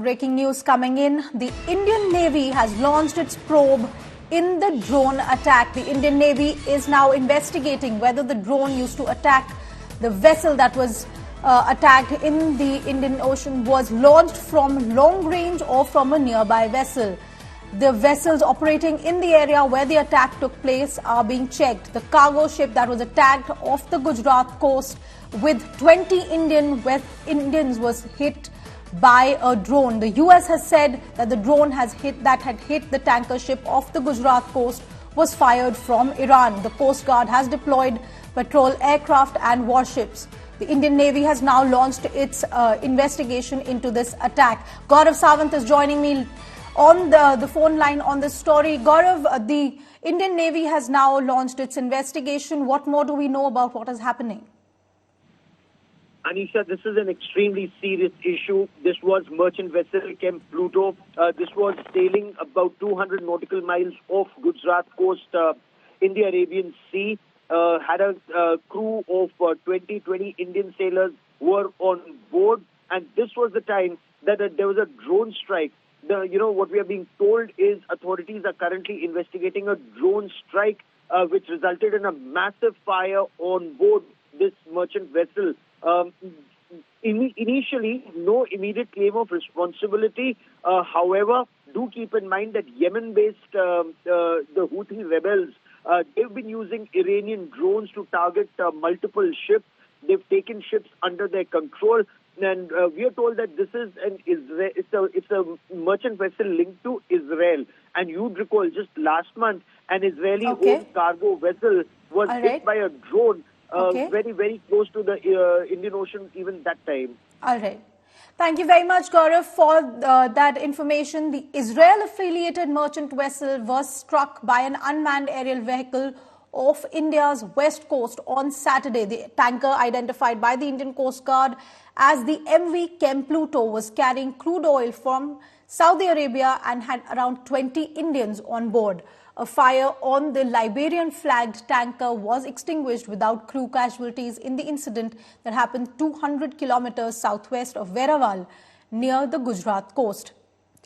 Some breaking news coming in. The Indian Navy has launched its probe in the drone attack. The Indian Navy is now investigating whether the drone used to attack the vessel that was attacked in the Indian Ocean was launched from long range or from a nearby vessel. The vessels operating in the area where the attack took place are being checked. The cargo ship that was attacked off the Gujarat coast with 20 Indians was hit by a drone. The US has said that the drone had hit the tanker ship off the Gujarat coast was fired from Iran. The Coast Guard has deployed patrol aircraft and warships. The Indian Navy has now launched its investigation into this attack. Gaurav Sawant is joining me on the phone line on this story. Gaurav, the Indian Navy has now launched its investigation. What more do we know about what is happening? Anisha, this is an extremely serious issue. This was merchant vessel Chem Pluto. This was sailing about 200 nautical miles off Gujarat coast in the Arabian Sea. Had a crew of 20 Indian sailors who were on board, and this was the time that there was a drone strike. What we are being told is authorities are currently investigating a drone strike which resulted in a massive fire on board this merchant vessel. Initially, no immediate claim of responsibility. However, do keep in mind that Yemen-based the Houthi rebels, they've been using Iranian drones to target multiple ships. They've taken ships under their control. And we are told that this is it's a merchant vessel linked to Israel. And you'd recall just last month, an Israeli-owned cargo vessel was hit by a drone very, very close to the Indian Ocean even that time. All right. Thank you very much, Gaurav, for that information. The Israel-affiliated merchant vessel was struck by an unmanned aerial vehicle off India's west coast on Saturday. The tanker, identified by the Indian Coast Guard as the MV Chem Pluto, was carrying crude oil from Saudi Arabia and had around 20 Indians on board. A fire on the Liberian-flagged tanker was extinguished without crew casualties in the incident that happened 200 kilometers southwest of Veraval, near the Gujarat coast.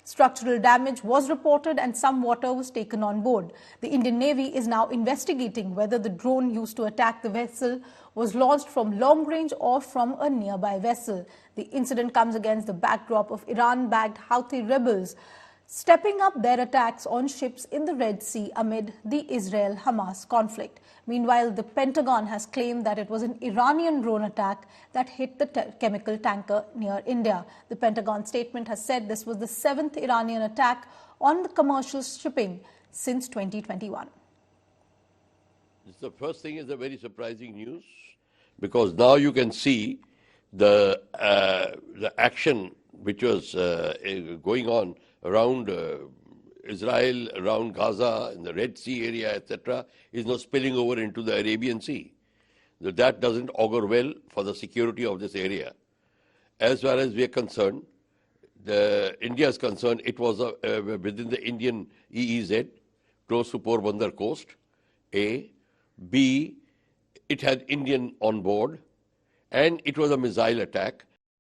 Structural damage was reported and some water was taken on board. The Indian Navy is now investigating whether the drone used to attack the vessel was launched from long range or from a nearby vessel. The incident comes against the backdrop of Iran-backed Houthi rebels stepping up their attacks on ships in the Red Sea amid the Israel-Hamas conflict. Meanwhile, the Pentagon has claimed that it was an Iranian drone attack that hit the chemical tanker near India. The Pentagon statement has said this was the 7th Iranian attack on the commercial shipping since 2021. The first thing is a very surprising news, because now you can see the action which was going on around Israel, around Gaza, in the Red Sea area, etc., is now spilling over into the Arabian Sea. That doesn't augur well for the security of this area. As far as we are concerned, India is concerned, it was within the Indian EEZ, close to Porbandar coast, A. B, it had Indian on board, and it was a missile attack.